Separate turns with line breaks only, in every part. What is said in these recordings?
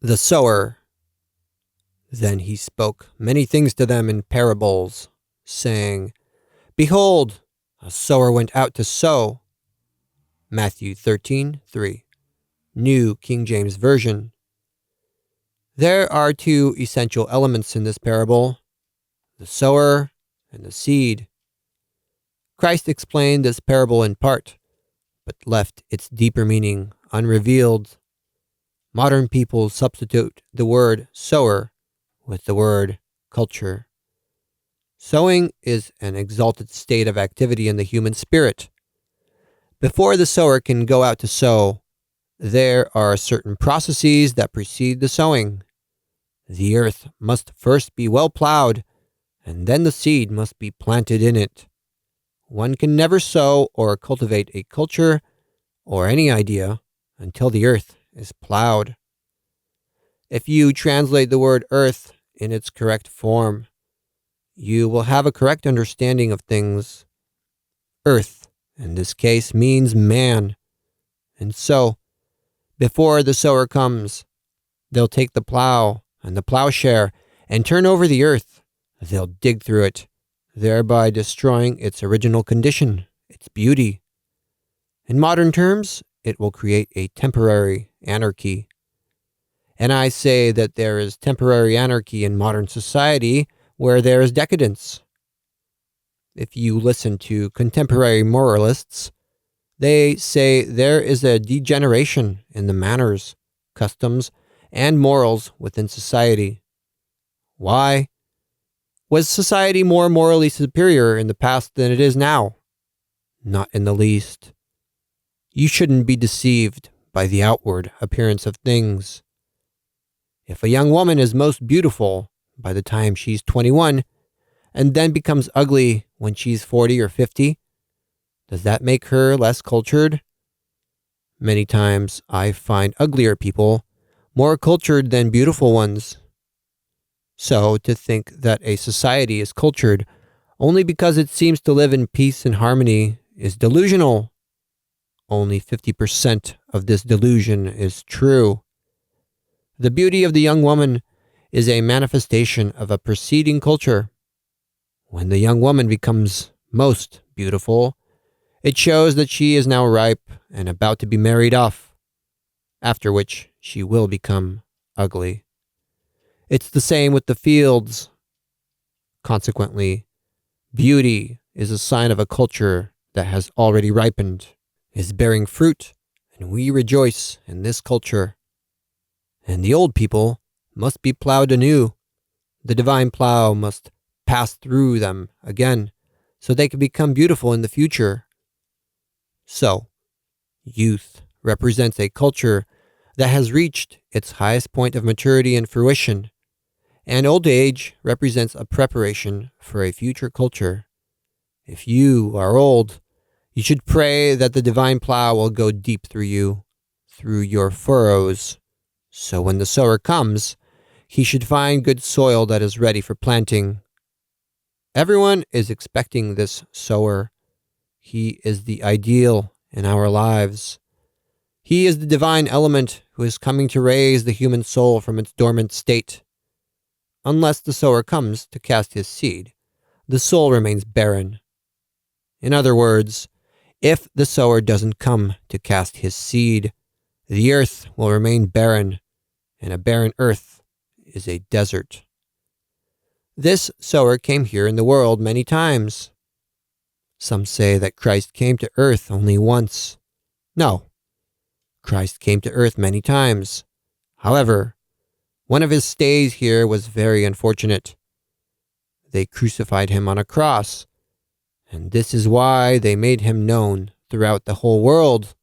The sower. Then he spoke many things to them in parables, saying, Behold, a sower went out to sow. Matthew 13:3, New King James Version. There are two essential elements in this parable, the sower and the seed. Christ explained this parable in part, but left its deeper meaning unrevealed. Modern people substitute the word sower with the word culture. Sowing is an exalted state of activity in the human spirit. Before the sower can go out to sow, there are certain processes that precede the sowing. The earth must first be well plowed, and then the seed must be planted in it. One can never sow or cultivate a culture or any idea until the earth is plowed. If you translate the word earth in its correct form, you will have a correct understanding of things. Earth, in this case, means man. And so, before the sower comes, they'll take the plow and the plowshare and turn over the earth. They'll dig through it, thereby destroying its original condition, its beauty. In modern terms, it will create a temporary anarchy. And I say that there is temporary anarchy in modern society where there is decadence. If you listen to contemporary moralists, they say there is a degeneration in the manners, customs, and morals within society. Why? Was society more morally superior in the past than it is now? Not in the least. You shouldn't be deceived by the outward appearance of things. If a young woman is most beautiful by the time she's 21 and then becomes ugly when she's 40 or 50, does that make her less cultured? Many times I find uglier people more cultured than beautiful ones. So to think that a society is cultured only because it seems to live in peace and harmony is delusional. Only 50% of this delusion is true. The beauty of the young woman is a manifestation of a preceding culture. When the young woman becomes most beautiful, it shows that she is now ripe and about to be married off, after which she will become ugly. It's the same with the fields. Consequently, beauty is a sign of a culture that has already ripened, is bearing fruit, and we rejoice in this culture. And the old people must be plowed anew. The divine plow must pass through them again, so they can become beautiful in the future. So, youth represents a culture that has reached its highest point of maturity and fruition, and old age represents a preparation for a future culture. If you are old, you should pray that the divine plow will go deep through you, through your furrows, so when the sower comes, he should find good soil that is ready for planting. Everyone is expecting this sower. He is the ideal in our lives. He is the divine element who is coming to raise the human soul from its dormant state. Unless the sower comes to cast his seed, the soul remains barren. In other words, if the sower doesn't come to cast his seed, the earth will remain barren, and a barren earth is a desert. This sower came here in the world many times. Some say that Christ came to earth only once. No, Christ came to earth many times. However, one of his stays here was very unfortunate. They crucified him on a cross, and this is why they made him known throughout the whole world.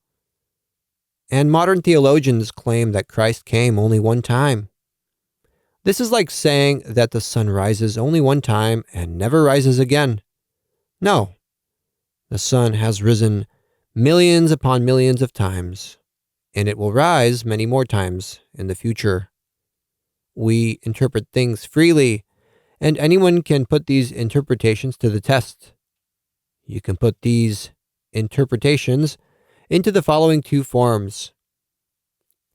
And modern theologians claim that Christ came only one time. This is like saying that the sun rises only one time and never rises again. No, the sun has risen millions upon millions of times, and it will rise many more times in the future. We interpret things freely, and anyone can put these interpretations to the test. You can put these interpretations into the following two forms.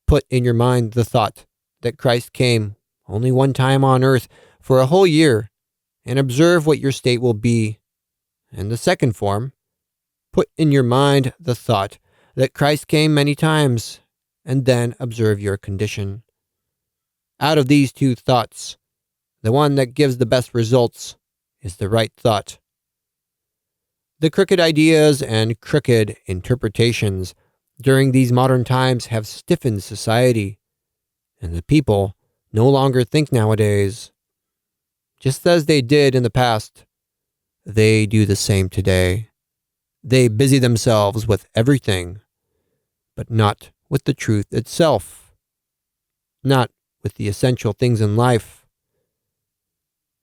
Put in your mind the thought that Christ came only one time on earth for a whole year and observe what your state will be. And the second form, put in your mind the thought that Christ came many times and then observe your condition. Out of these two thoughts, the one that gives the best results is the right thought. The crooked ideas and crooked interpretations during these modern times have stiffened society, and the people no longer think nowadays. Just as they did in the past, they do the same today. They busy themselves with everything, but not with the truth itself, not with the essential things in life.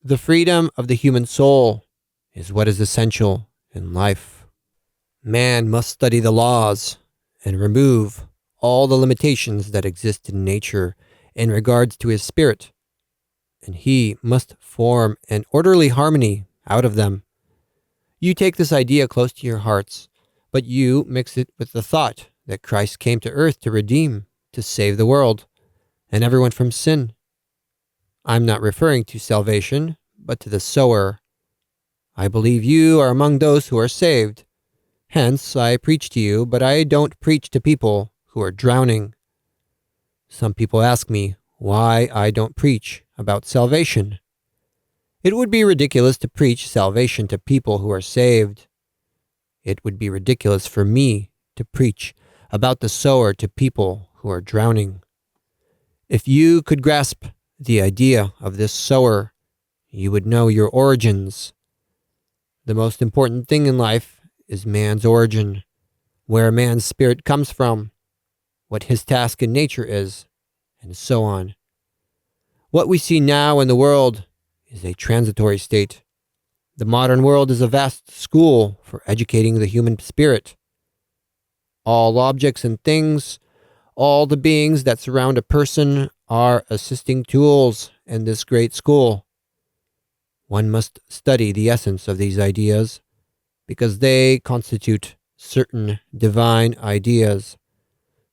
The freedom of the human soul is what is essential in life. Man must study the laws and remove all the limitations that exist in nature in regards to his spirit, and he must form an orderly harmony out of them. You take this idea close to your hearts, but you mix it with the thought that Christ came to earth to redeem, to save the world, and everyone from sin. I'm not referring to salvation, but to the sower. I believe you are among those who are saved. Hence, I preach to you, but I don't preach to people who are drowning. Some people ask me why I don't preach about salvation. It would be ridiculous to preach salvation to people who are saved. It would be ridiculous for me to preach about the sower to people who are drowning. If you could grasp the idea of this sower, you would know your origins. The most important thing in life is man's origin, where man's spirit comes from, what his task in nature is, and so on. What we see now in the world is a transitory state. The modern world is a vast school for educating the human spirit. All objects and things, all the beings that surround a person are assisting tools in this great school. One must study the essence of these ideas because they constitute certain divine ideas.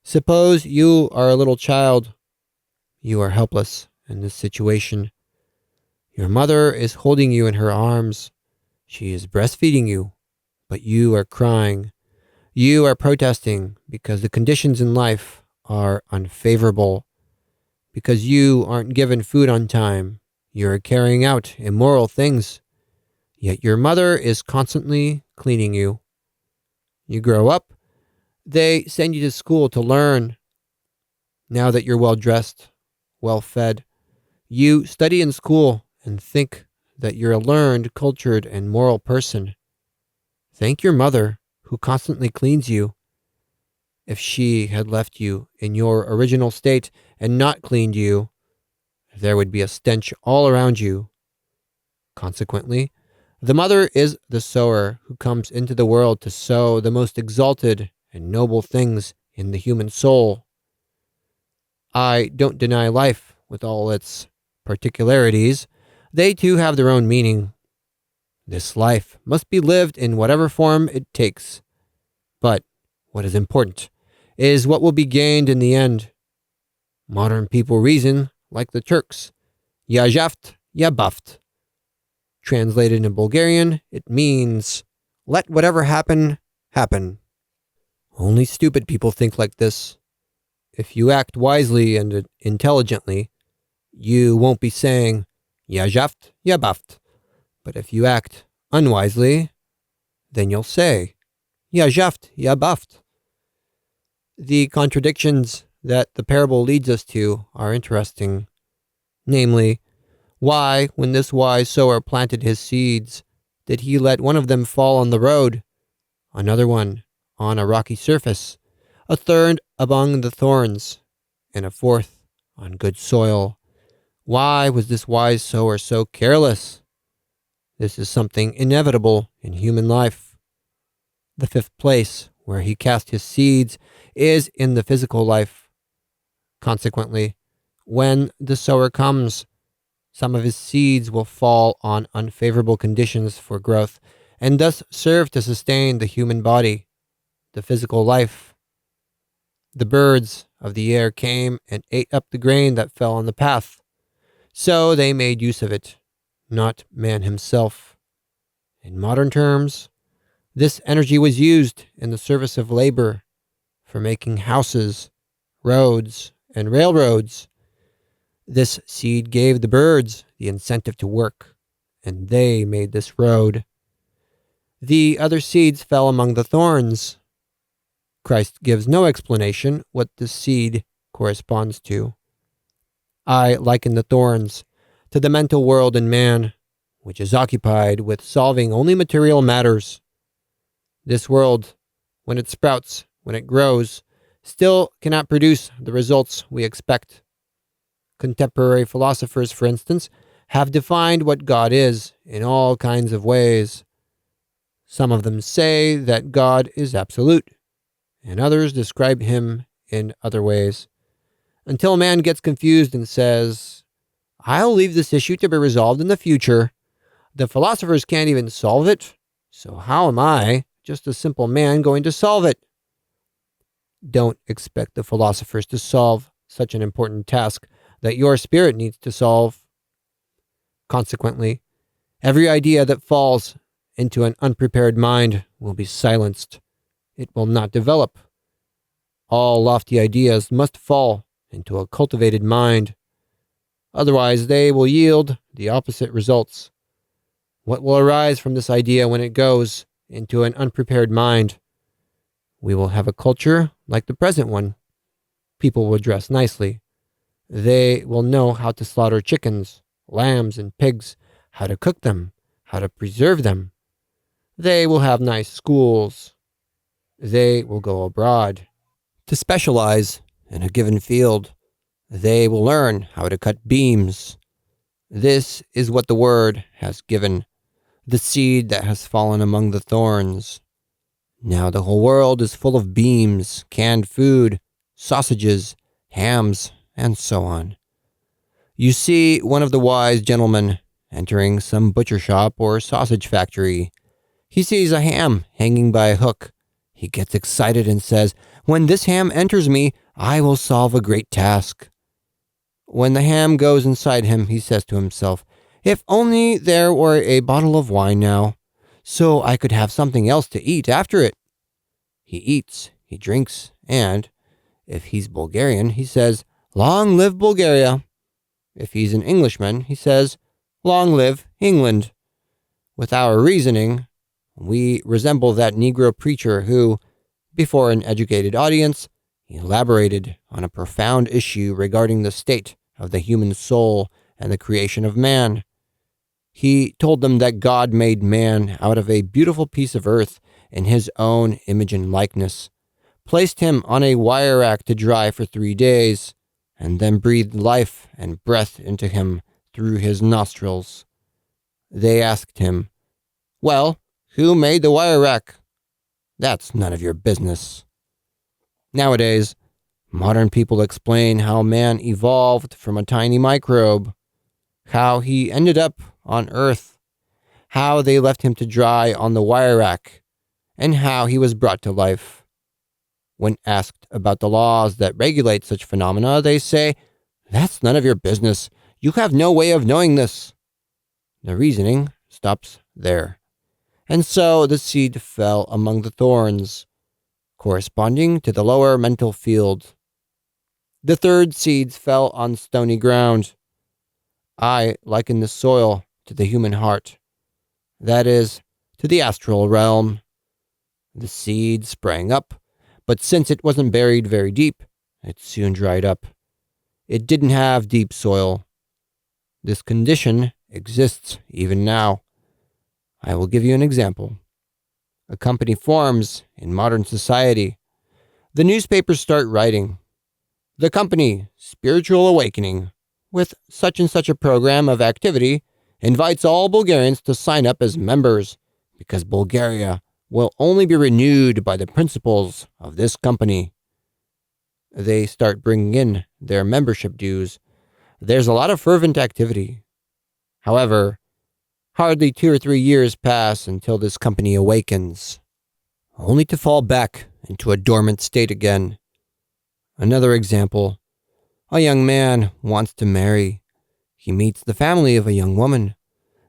Suppose you are a little child. You are helpless in this situation. Your mother is holding you in her arms. She is breastfeeding you, but you are crying. You are protesting because the conditions in life are unfavorable. Because you aren't given food on time, you are carrying out immoral things. Yet your mother is constantly cleaning you. You grow up. They send you to school to learn. Now that you're well dressed, well fed, you study in school and think that you're a learned, cultured, and moral person. Thank your mother, who constantly cleans you. If she had left you in your original state and not cleaned you, there would be a stench all around you. Consequently, the mother is the sower who comes into the world to sow the most exalted and noble things in the human soul. I don't deny life with all its particularities. They too have their own meaning. This life must be lived in whatever form it takes. But what is important is what will be gained in the end. Modern people reason like the Turks. Ya jaft, ya baft. Translated in Bulgarian, it means, let whatever happen, happen. Only stupid people think like this. If you act wisely and intelligently, you won't be saying, ya jaft, ya baft. But if you act unwisely, then you'll say, ya jaft, ya baft. The contradictions that the parable leads us to are interesting. Namely, why, when this wise sower planted his seeds, did he let one of them fall on the road, another one on a rocky surface, a third among the thorns, and a fourth on good soil? Why was this wise sower so careless? This is something inevitable in human life. The fifth place where he cast his seeds is in the physical life. Consequently, when the sower comes, some of his seeds will fall on unfavorable conditions for growth and thus serve to sustain the human body, the physical life. The birds of the air came and ate up the grain that fell on the path. So they made use of it, not man himself. In modern terms, this energy was used in the service of labor for making houses, roads, and railroads. This seed gave the birds the incentive to work, and they made this road. The other seeds fell among the thorns. Christ gives no explanation what this seed corresponds to. I liken the thorns to the mental world in man, which is occupied with solving only material matters. This world, when it sprouts, when it grows, still cannot produce the results we expect. Contemporary philosophers, for instance, have defined what God is in all kinds of ways. Some of them say that God is absolute, and others describe him in other ways. Until man gets confused and says, "I'll leave this issue to be resolved in the future. The philosophers can't even solve it, so how am I, just a simple man, going to solve it?" Don't expect the philosophers to solve such an important task that your spirit needs to solve. Consequently, every idea that falls into an unprepared mind will be silenced. It will not develop. All lofty ideas must fall into a cultivated mind. Otherwise, they will yield the opposite results. What will arise from this idea when it goes into an unprepared mind? We will have a culture like the present one. People will dress nicely. They will know how to slaughter chickens, lambs, and pigs, how to cook them, how to preserve them. They will have nice schools. They will go abroad to specialize in a given field. They will learn how to cut beams. This is what the Word has given, the seed that has fallen among the thorns. Now the whole world is full of beams, canned food, sausages, hams, and so on. You see one of the wise gentlemen entering some butcher shop or sausage factory. He sees a ham hanging by a hook. He gets excited and says, "When this ham enters me, I will solve a great task." When the ham goes inside him, he says to himself, "If only there were a bottle of wine now, so I could have something else to eat after it." He eats, he drinks, and, if he's Bulgarian, he says, "Long live Bulgaria." If he's an Englishman, he says, "Long live England." With our reasoning, we resemble that Negro preacher who, before an educated audience, elaborated on a profound issue regarding the state of the human soul and the creation of man. He told them that God made man out of a beautiful piece of earth in his own image and likeness, placed him on a wire rack to dry for 3 days, and then breathed life and breath into him through his nostrils. They asked him, "Well, who made the wire rack?" "That's none of your business." Nowadays, modern people explain how man evolved from a tiny microbe, how he ended up on Earth, how they left him to dry on the wire rack, and how he was brought to life. When asked about the laws that regulate such phenomena, they say, "That's none of your business. You have no way of knowing this." The reasoning stops there. And so the seed fell among the thorns, corresponding to the lower mental field. The third seeds fell on stony ground. I liken the soil to the human heart, that is, to the astral realm. The seed sprang up, but since it wasn't buried very deep, it soon dried up. It didn't have deep soil. This condition exists even now. I will give you an example. A company forms in modern society. The newspapers start writing, "The company, Spiritual Awakening, with such and such a program of activity, invites all Bulgarians to sign up as members, because Bulgaria will only be renewed by the principles of this company." They start bringing in their membership dues. There's a lot of fervent activity. However, hardly 2 or 3 years pass until this company awakens, only to fall back into a dormant state again. Another example, a young man wants to marry. He meets the family of a young woman.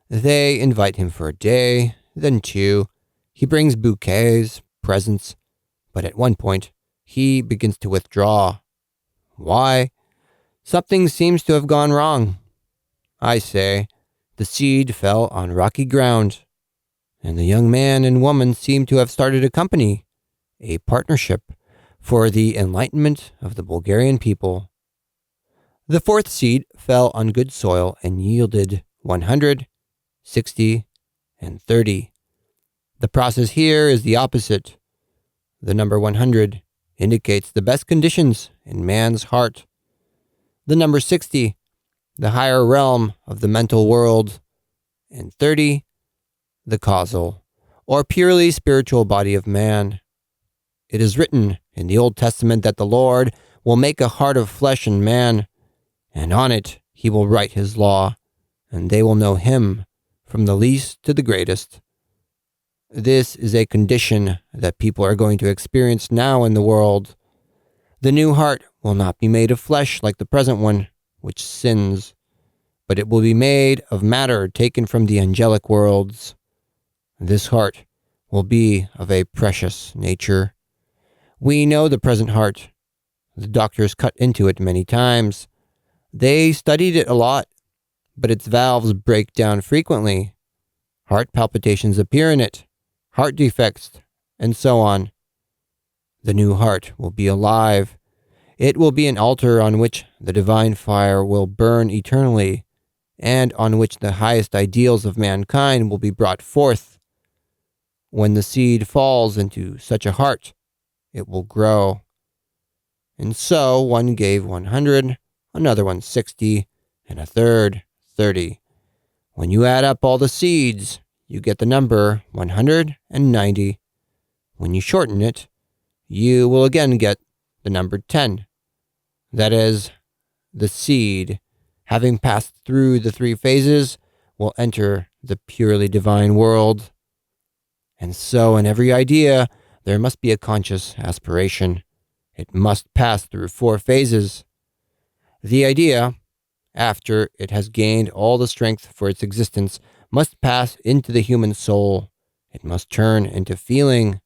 They invite him for a day, then two. He brings bouquets, presents, but at one point, he begins to withdraw. Why? Something seems to have gone wrong. I say, the seed fell on rocky ground, and the young man and woman seem to have started a company, a partnership, for the enlightenment of the Bulgarian people. The fourth seed fell on good soil and yielded 100, 60, and 30. The process here is the opposite. The number 100 indicates the best conditions in man's heart. The number 60, the higher realm of the mental world, and 30, the causal, or purely spiritual body of man. It is written in the Old Testament that the Lord will make a heart of flesh in man, and on it he will write his law, and they will know him, from the least to the greatest. This is a condition that people are going to experience now in the world. The new heart will not be made of flesh like the present one, which sins, but it will be made of matter taken from the angelic worlds. This heart will be of a precious nature. We know the present heart. The doctors cut into it many times. They studied it a lot, but its valves break down frequently. Heart palpitations appear in it, heart defects, and so on. The new heart will be alive. It will be an altar on which the divine fire will burn eternally, and on which the highest ideals of mankind will be brought forth. When the seed falls into such a heart, it will grow. And so one gave 100, another one 60, and a third 30. When you add up all the seeds, you get the number 190. When you shorten it, you will again get the number 10. That is, the seed, having passed through the three phases, will enter the purely divine world. And so in every idea, there must be a conscious aspiration. It must pass through 4 phases. The idea, after it has gained all the strength for its existence, must pass into the human soul. It must turn into feeling.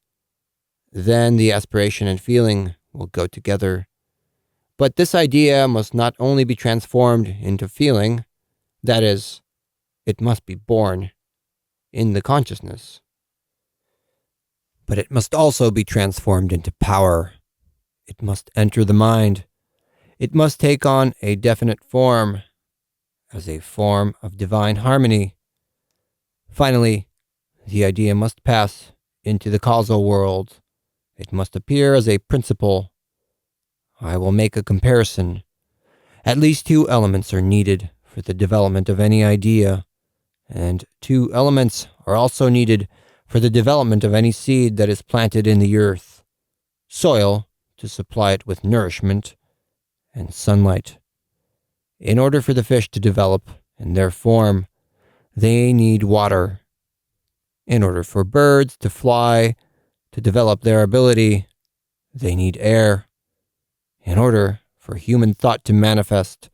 Then the aspiration and feeling will go together. But this idea must not only be transformed into feeling, that is, it must be born in the consciousness, but it must also be transformed into power. It must enter the mind. It must take on a definite form, as a form of divine harmony. Finally, the idea must pass into the causal world. It must appear as a principle. I will make a comparison. At least 2 elements are needed for the development of any idea, and 2 elements are also needed for the development of any seed that is planted in the earth: soil to supply it with nourishment, and sunlight. In order for the fish to develop in their form, they need water. In order for birds to fly, to develop their ability, they need air. In order for human thought to manifest,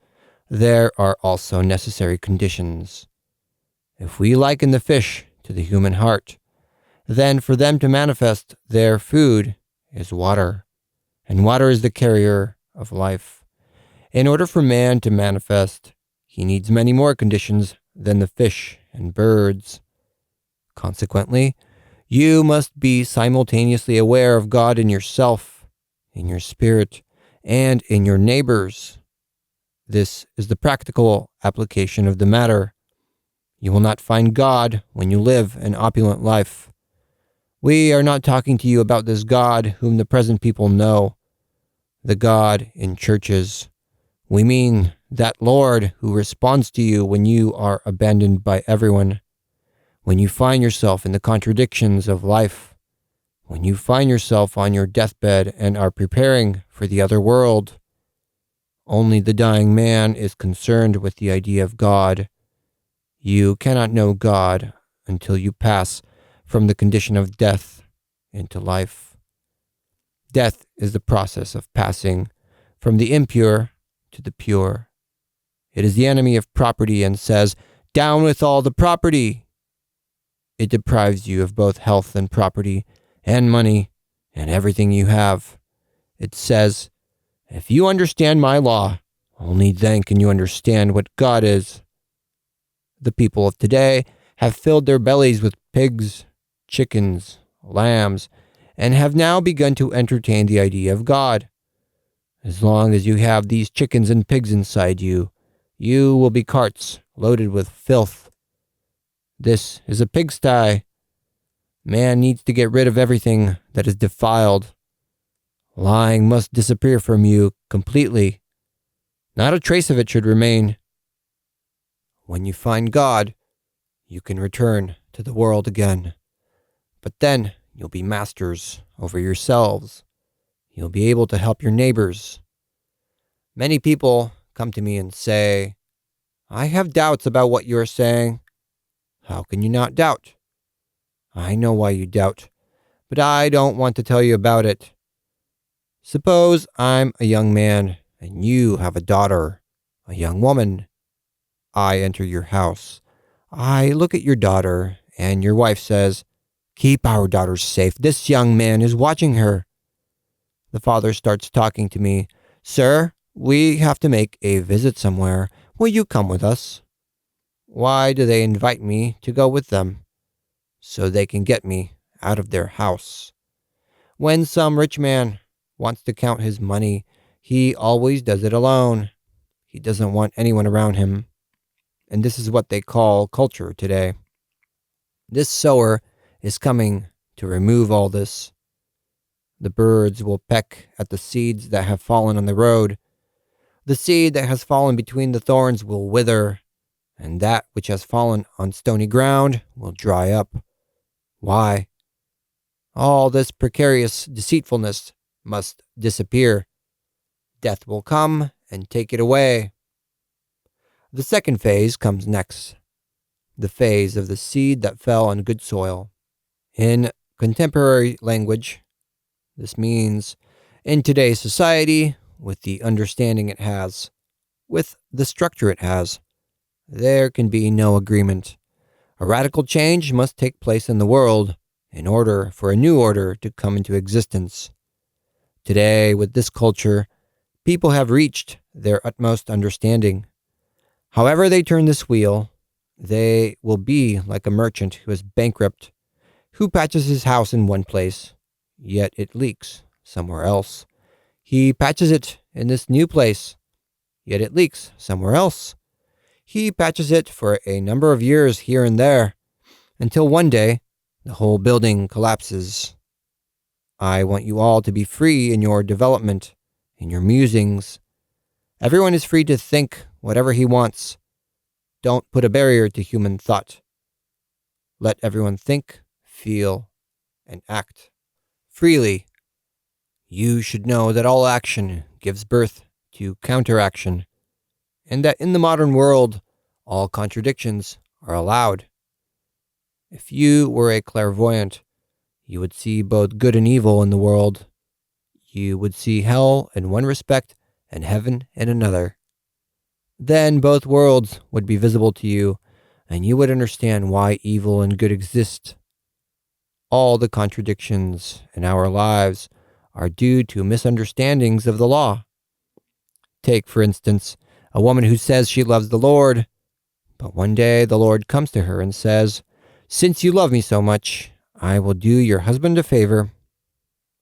there are also necessary conditions. If we liken the fish to the human heart, then for them to manifest, their food is water, and water is the carrier of life. In order for man to manifest, he needs many more conditions than the fish and birds. Consequently, you must be simultaneously aware of God in yourself, in your spirit, and in your neighbors. This is the practical application of the matter. You will not find God when you live an opulent life. We are not talking to you about this God whom the present people know, the God in churches. We mean that Lord who responds to you when you are abandoned by everyone, when you find yourself in the contradictions of life, when you find yourself on your deathbed and are preparing for the other world. Only the dying man is concerned with the idea of God. You cannot know God until you pass from the condition of death into life. Death is the process of passing from the impure to the pure. It is the enemy of property and says, "Down with all the property." It deprives you of both health and property and money and everything you have. It says, "If you understand my law, only then can you understand what God is." The people of today have filled their bellies with pigs, chickens, lambs, and have now begun to entertain the idea of God. As long as you have these chickens and pigs inside you, you will be carts loaded with filth. This is a pigsty. Man needs to get rid of everything that is defiled. Lying must disappear from you completely. Not a trace of it should remain. When you find God, you can return to the world again. But then you'll be masters over yourselves. You'll be able to help your neighbors. Many people come to me and say, "I have doubts about what you're saying." How can you not doubt? I know why you doubt, but I don't want to tell you about it. Suppose I'm a young man and you have a daughter, a young woman. I enter your house. I look at your daughter and your wife says, "Keep our daughter safe. This young man is watching her." The father starts talking to me. "Sir, we have to make a visit somewhere. Will you come with us?" Why do they invite me to go with them? So they can get me out of their house. When some rich man wants to count his money, he always does it alone. He doesn't want anyone around him. And this is what they call culture today. This sower is coming to remove all this. The birds will peck at the seeds that have fallen on the road. The seed that has fallen between the thorns will wither, and that which has fallen on stony ground will dry up. Why? All this precarious deceitfulness must disappear. Death will come and take it away. The second phase comes next, the phase of the seed that fell on good soil. In contemporary language, this means in today's society, with the understanding it has, with the structure it has, there can be no agreement. A radical change must take place in the world in order for a new order to come into existence. Today, with this culture, people have reached their utmost understanding. However they turn this wheel, they will be like a merchant who is bankrupt, who patches his house in one place, yet it leaks somewhere else. He patches it in this new place, yet it leaks somewhere else. He patches it for a number of years here and there, until one day the whole building collapses. I want you all to be free in your development, in your musings. Everyone is free to think whatever he wants. Don't put a barrier to human thought. Let everyone think, feel, and act freely. You should know that all action gives birth to counteraction, and that in the modern world, all contradictions are allowed. If you were a clairvoyant, you would see both good and evil in the world. You would see hell in one respect and heaven in another. Then both worlds would be visible to you, and you would understand why evil and good exist. All the contradictions in our lives are due to misunderstandings of the law. Take, for instance, a woman who says she loves the Lord, but one day the Lord comes to her and says, "Since you love me so much, I will do your husband a favor.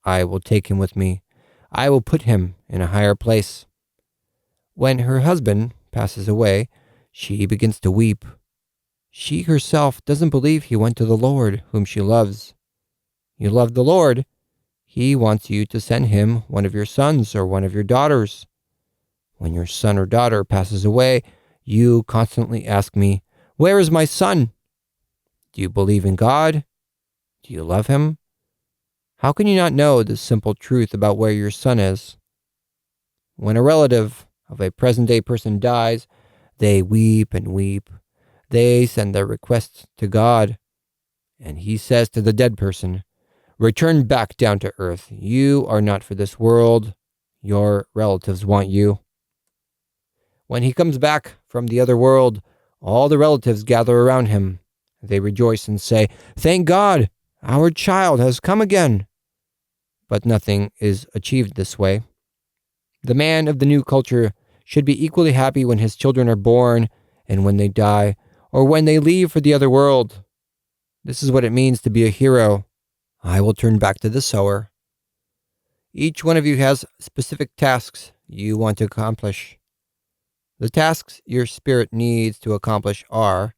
I will take him with me. I will put him in a higher place." When her husband passes away, she begins to weep. She herself doesn't believe he went to the Lord, whom she loves. You love the Lord. He wants you to send him one of your sons or one of your daughters. When your son or daughter passes away, you constantly ask me, "Where is my son?" Do you believe in God? Do you love him? How can you not know this simple truth about where your son is? When a relative of a present-day person dies, they weep and weep. They send their requests to God, and he says to the dead person, "Return back down to earth. You are not for this world. your relatives want you. When he comes back from the other world, all the relatives gather around him. They rejoice and say, "Thank God, our child has come again." But nothing is achieved this way. The man of the new culture should be equally happy when his children are born and when they die, or when they leave for the other world. This is what it means to be a hero. I will turn back to the sower. Each one of you has specific tasks you want to accomplish. The tasks your spirit needs to accomplish are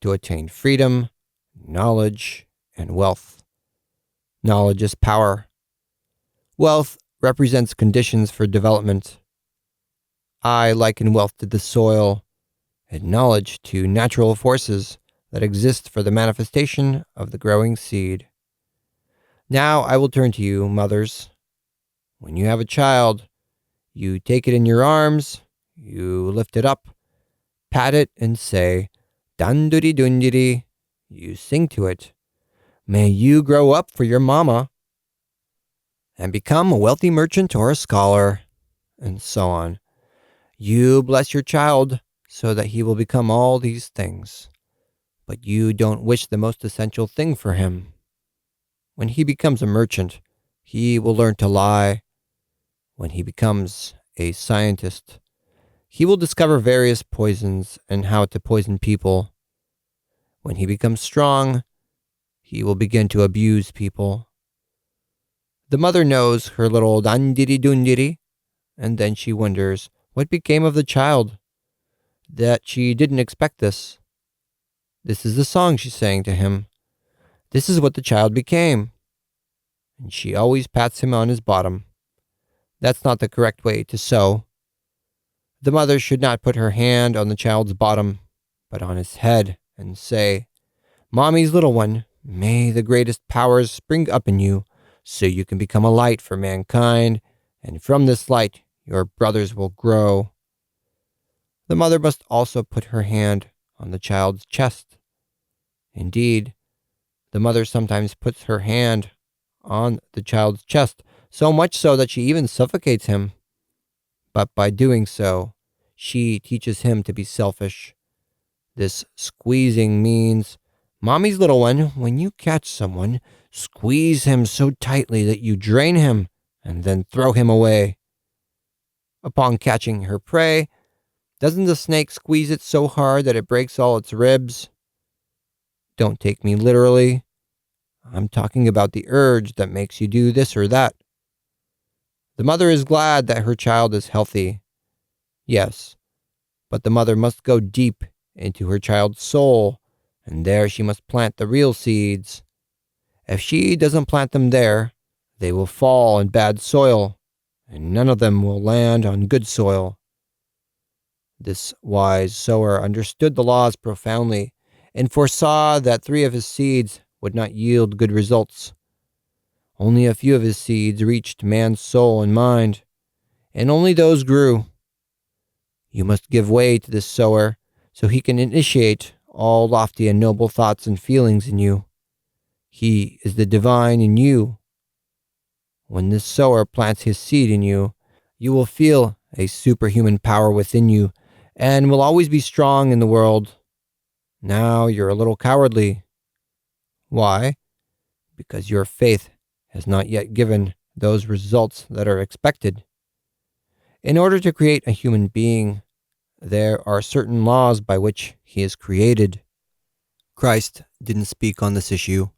to attain freedom, knowledge, and wealth. Knowledge is power. Wealth represents conditions for development. I liken wealth to the soil and knowledge to natural forces that exist for the manifestation of the growing seed. Now I will turn to you, mothers. When you have a child, you take it in your arms, you lift it up, pat it, and say, "Danduri dundiri." You sing to it. May you grow up for your mama and become a wealthy merchant or a scholar, and so on. You bless your child so that he will become all these things, but you don't wish the most essential thing for him. When he becomes a merchant, he will learn to lie. When he becomes a scientist, he will discover various poisons and how to poison people. When he becomes strong, he will begin to abuse people. The mother knows her little dandiri dundiri, and then she wonders what became of the child, that she didn't expect this. This is the song she sang to him. This is what the child became. And she always pats him on his bottom. That's not the correct way to sow. The mother should not put her hand on the child's bottom, but on his head, and say, "Mommy's little one, may the greatest powers spring up in you, so you can become a light for mankind, and from this light your brothers will grow." The mother must also put her hand on the child's chest. Indeed, the mother sometimes puts her hand on the child's chest, so much so that she even suffocates him. But by doing so, she teaches him to be selfish. This squeezing means, "Mommy's little one, when you catch someone, squeeze him so tightly that you drain him and then throw him away." Upon catching her prey, doesn't the snake squeeze it so hard that it breaks all its ribs? Don't take me literally. I'm talking about the urge that makes you do this or that. The mother is glad that her child is healthy. Yes, but the mother must go deep into her child's soul, and there she must plant the real seeds. If she doesn't plant them there, they will fall in bad soil, and none of them will land on good soil. This wise sower understood the laws profoundly and foresaw that 3 of his seeds would not yield good results. Only a few of his seeds reached man's soul and mind, and only those grew. You must give way to this sower so he can initiate all lofty and noble thoughts and feelings in you. He is the divine in you. When this sower plants his seed in you, you will feel a superhuman power within you and will always be strong in the world. Now you're a little cowardly. Why? Because your faith has not yet given those results that are expected. In order to create a human being, there are certain laws by which he is created. Christ didn't speak on this issue.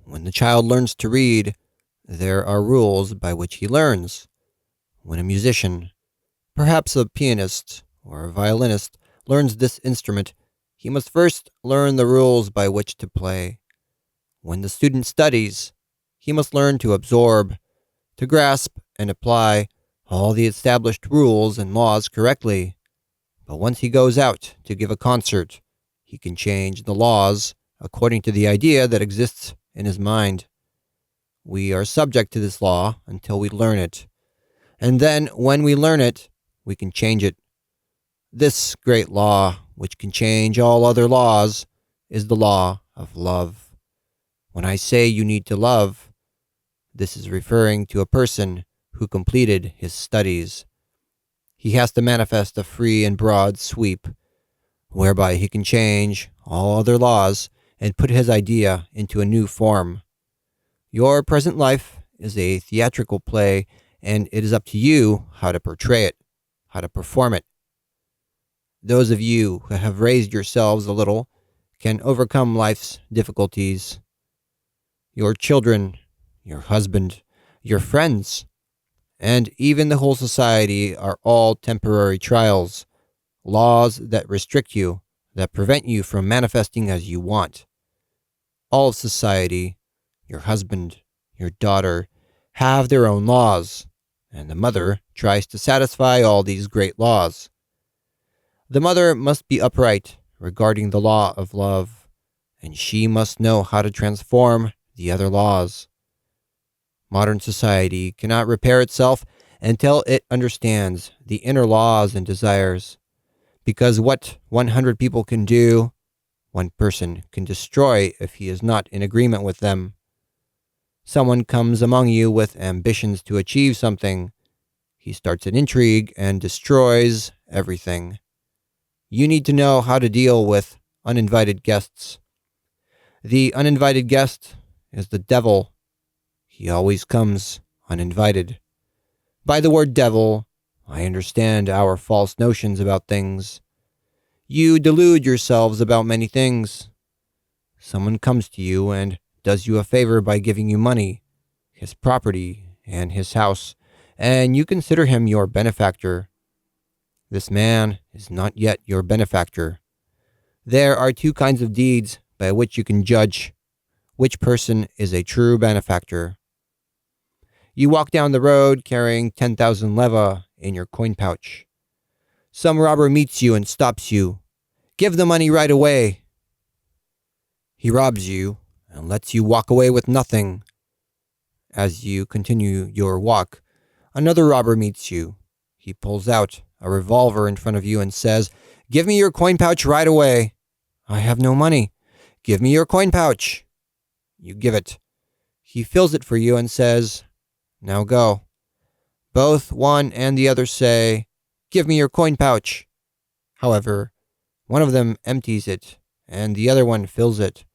When the child learns to read, there are rules by which he learns. When a musician, perhaps a pianist or a violinist, learns this instrument, he must first learn the rules by which to play. When the student studies, he must learn to absorb, to grasp and apply all the established rules and laws correctly. But once he goes out to give a concert, he can change the laws according to the idea that exists in his mind. We are subject to this law until we learn it. And then, when we learn it, we can change it. This great law, which can change all other laws, is the law of love. When I say you need to love, this is referring to a person who completed his studies. He has to manifest a free and broad sweep, whereby he can change all other laws and put his idea into a new form. Your present life is a theatrical play, and it is up to you how to portray it, how to perform it. Those of you who have raised yourselves a little can overcome life's difficulties. Your children, your husband, your friends, and even the whole society are all temporary trials, laws that restrict you, that prevent you from manifesting as you want. All of society, your husband, your daughter, have their own laws, and the mother tries to satisfy all these great laws. The mother must be upright regarding the law of love, and she must know how to transform the other laws. Modern society cannot repair itself until it understands the inner laws and desires, because what 100 people can do, one person can destroy if he is not in agreement with them. Someone comes among you with ambitions to achieve something. He starts an intrigue and destroys everything. You need to know how to deal with uninvited guests. The uninvited guest is the devil. He always comes uninvited. By the word devil, I understand our false notions about things. You delude yourselves about many things. Someone comes to you and does you a favor by giving you money, his property, and his house, and you consider him your benefactor. This man is not yet your benefactor. There are two kinds of deeds by which you can judge which person is a true benefactor. You walk down the road carrying 10,000 leva in your coin pouch. Some robber meets you and stops you. Give the money right away. He robs you and lets you walk away with nothing. As you continue your walk, another robber meets you. He pulls out a revolver in front of you and says, "Give me your coin pouch right away." "I have no money." "Give me your coin pouch." You give it. He fills it for you and says, "Now go." Both one and the other say, "Give me your coin pouch." However, one of them empties it and the other one fills it.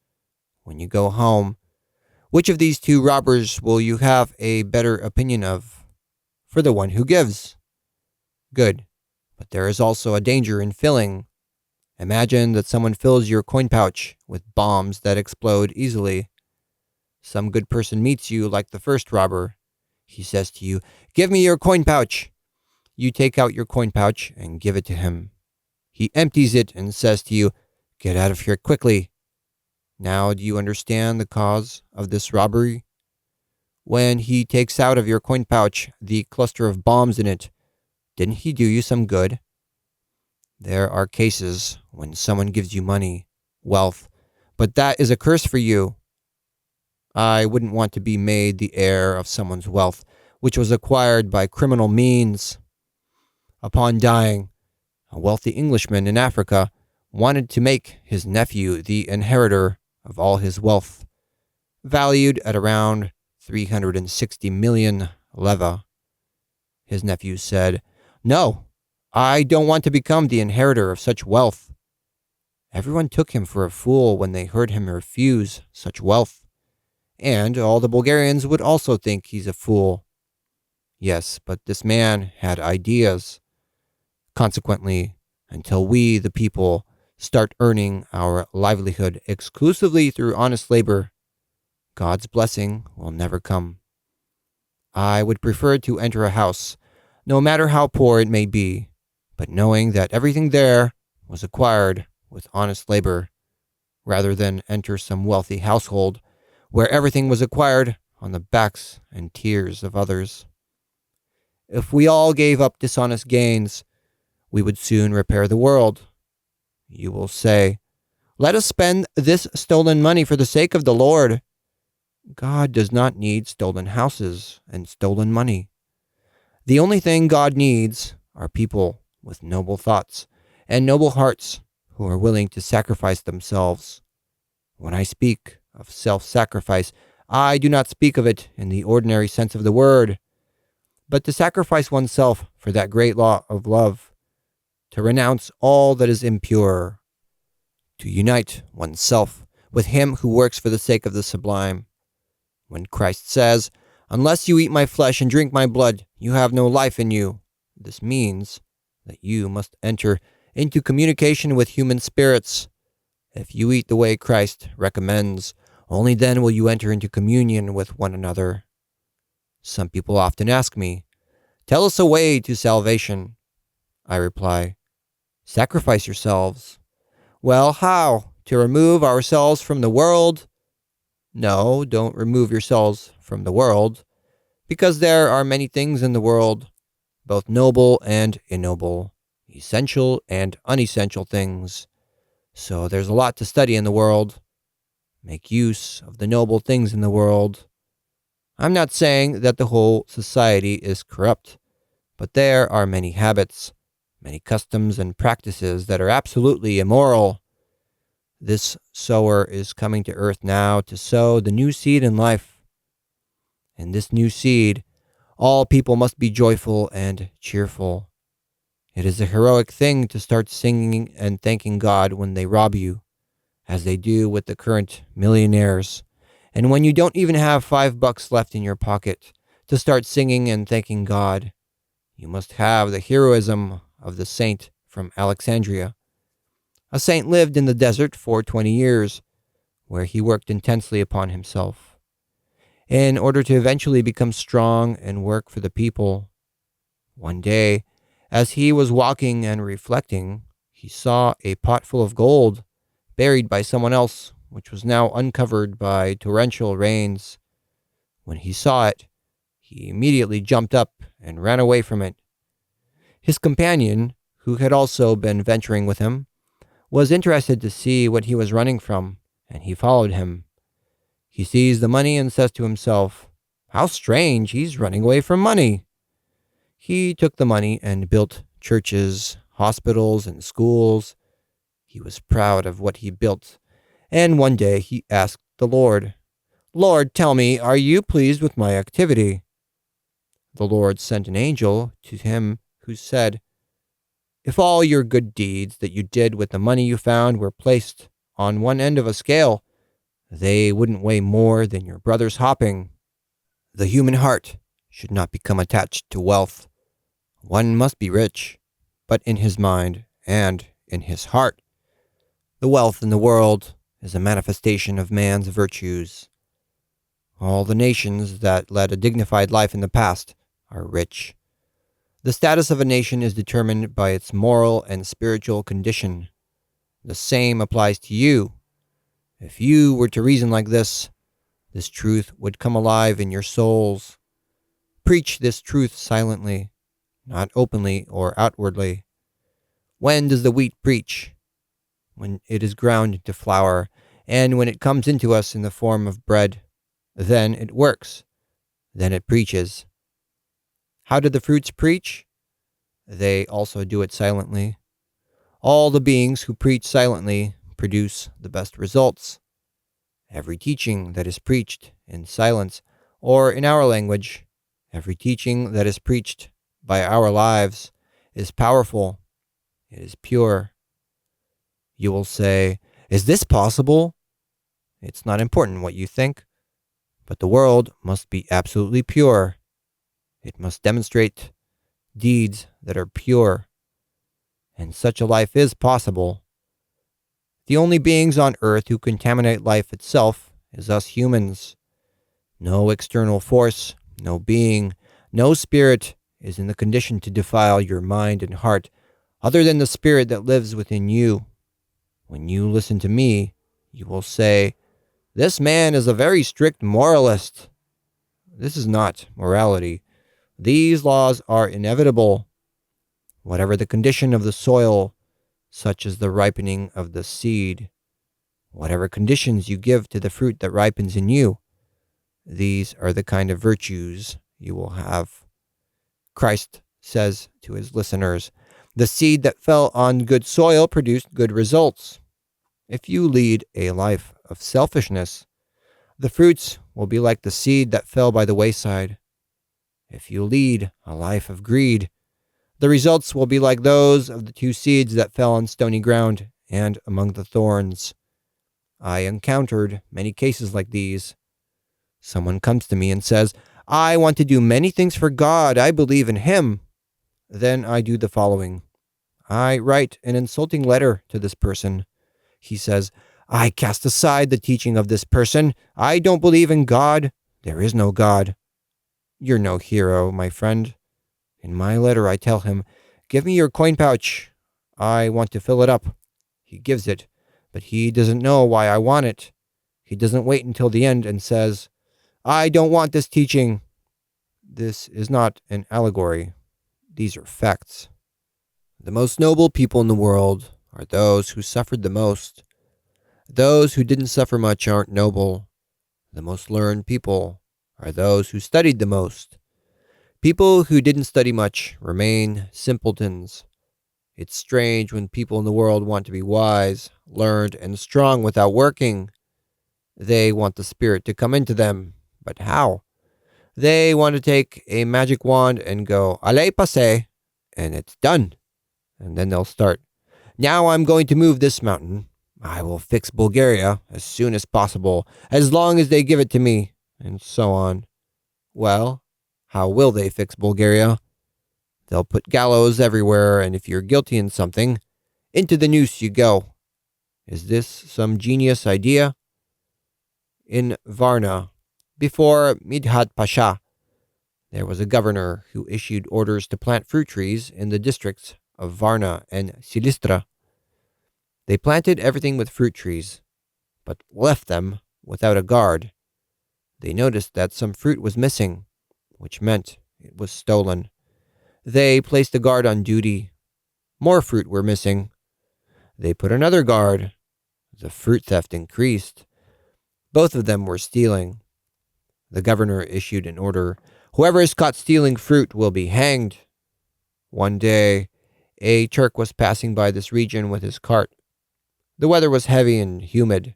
When you go home, which of these two robbers will you have a better opinion of? For the one who gives. Good, but there is also a danger in filling. Imagine that someone fills your coin pouch with bombs that explode easily. Some good person meets you like the first robber. He says to you, "Give me your coin pouch." You take out your coin pouch and give it to him. He empties it and says to you, "Get out of here quickly." Now do you understand the cause of this robbery? When he takes out of your coin pouch the cluster of bombs in it, didn't he do you some good? There are cases when someone gives you money, wealth, but that is a curse for you. I wouldn't want to be made the heir of someone's wealth, which was acquired by criminal means. Upon dying, a wealthy Englishman in Africa wanted to make his nephew the inheritor of all his wealth, valued at around 360 million leva. His nephew said, "No, I don't want to become the inheritor of such wealth." Everyone took him for a fool when they heard him refuse such wealth, and all the Bulgarians would also think he's a fool. Yes, but this man had ideas. Consequently, until we, the people, start earning our livelihood exclusively through honest labor, God's blessing will never come. I would prefer to enter a house, no matter how poor it may be, but knowing that everything there was acquired with honest labor, rather than enter some wealthy household where everything was acquired on the backs and tears of others. If we all gave up dishonest gains, we would soon repair the world. You will say, "Let us spend this stolen money for the sake of the Lord." God does not need stolen houses and stolen money. The only thing God needs are people with noble thoughts and noble hearts who are willing to sacrifice themselves. When I speak of self-sacrifice, I do not speak of it in the ordinary sense of the word, but to sacrifice oneself for that great law of love, to renounce all that is impure, to unite oneself with him who works for the sake of the sublime. When Christ says, "Unless you eat my flesh and drink my blood, you have no life in you," this means that you must enter into communication with human spirits. If you eat the way Christ recommends, only then will you enter into communion with one another. Some people often ask me, "Tell us a way to salvation." I reply, "Sacrifice yourselves." "Well, how? To remove ourselves from the world?" No, don't remove yourselves from the world, because there are many things in the world, both noble and ignoble, essential and unessential things. So there's a lot to study in the world. Make use of the noble things in the world. I'm not saying that the whole society is corrupt, but there are many habits, many customs and practices that are absolutely immoral. This sower is coming to earth now to sow the new seed in life. In this new seed, all people must be joyful and cheerful. It is a heroic thing to start singing and thanking God when they rob you, as they do with the current millionaires. And when you don't even have $5 left in your pocket, to start singing and thanking God. You must have the heroism of the saint from Alexandria. A saint lived in the desert for 20 years, where he worked intensely upon himself, in order to eventually become strong and work for the people. One day, as he was walking and reflecting, he saw a pot full of gold buried by someone else, which was now uncovered by torrential rains. When he saw it, he immediately jumped up and ran away from it. His companion, who had also been venturing with him, was interested to see what he was running from, and he followed him. He sees the money and says to himself, "How strange, he's running away from money." He took the money and built churches, hospitals, and schools. He was proud of what he built, and one day he asked the Lord, "Lord, tell me, are you pleased with my activity?" The Lord sent an angel to him who said, "If all your good deeds that you did with the money you found were placed on one end of a scale, they wouldn't weigh more than your brother's hopping." The human heart should not become attached to wealth. One must be rich, but in his mind and in his heart. The wealth in the world is a manifestation of man's virtues. All the nations that led a dignified life in the past are rich. The status of a nation is determined by its moral and spiritual condition. The same applies to you. If you were to reason like this truth would come alive in your souls. Preach this truth silently, not openly or outwardly. When does the wheat preach? When it is ground into flour, and when it comes into us in the form of bread. Then it works. Then it preaches. How do the fruits preach? They also do it silently. All the beings who preach silently produce the best results. Every teaching that is preached in silence, or in our language, every teaching that is preached by our lives, is powerful. It is pure. You will say, "Is this possible?" It's not important what you think, but the world must be absolutely pure. It must demonstrate deeds that are pure, and such a life is possible. The only beings on earth who contaminate life itself is us humans. No external force, no being, no spirit is in the condition to defile your mind and heart other than the spirit that lives within you. When you listen to me, you will say, "This man is a very strict moralist." This is not morality. These laws are inevitable. Whatever the condition of the soil, such as the ripening of the seed, whatever conditions you give to the fruit that ripens in you, these are the kind of virtues you will have. Christ says to his listeners, "The seed that fell on good soil produced good results." If you lead a life of selfishness, the fruits will be like the seed that fell by the wayside. If you lead a life of greed, the results will be like those of the 2 seeds that fell on stony ground and among the thorns. I encountered many cases like these. Someone comes to me and says, I want to do many things for God. I believe in Him. Then I do the following. I write an insulting letter to this person. He says, I cast aside the teaching of this person. I don't believe in God. There is no God. You're no hero, my friend. In my letter, I tell him, give me your coin pouch. I want to fill it up. He gives it, but he doesn't know why I want it. He doesn't wait until the end and says, I don't want this teaching. This is not an allegory. These are facts. The most noble people in the world are those who suffered the most. Those who didn't suffer much aren't noble. The most learned people are those who studied the most. People who didn't study much remain simpletons. It's strange when people in the world want to be wise, learned, and strong without working. They want the Spirit to come into them, but how? They want to take a magic wand and go, allez passe, and it's done. And then they'll start, now I'm going to move this mountain. I will fix Bulgaria as soon as possible, as long as they give it to me, and so on. Well, how will they fix Bulgaria? They'll put gallows everywhere, and if you're guilty in something, into the noose you go. Is this some genius idea? In Varna, before Midhat Pasha, there was a governor who issued orders to plant fruit trees in the districts of Varna and Silistra. They planted everything with fruit trees, but left them without a guard. They noticed that some fruit was missing, which meant it was stolen. They placed a guard on duty. More fruit were missing. They put another guard. The fruit theft increased. Both of them were stealing. The governor issued an order. Whoever is caught stealing fruit will be hanged. One day, a Turk was passing by this region with his cart. The weather was heavy and humid.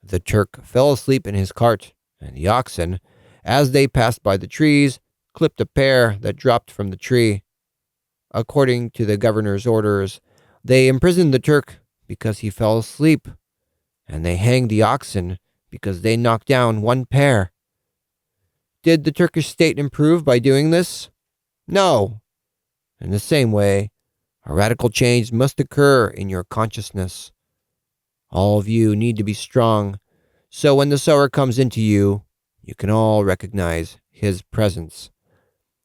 The Turk fell asleep in his cart, and the oxen, as they passed by the trees, clipped a pear that dropped from the tree. According to the governor's orders, they imprisoned the Turk because he fell asleep, and they hanged the oxen because they knocked down one pear. Did the Turkish state improve by doing this? No. In the same way, a radical change must occur in your consciousness. All of you need to be strong, so when the sower comes into you, you can all recognize his presence.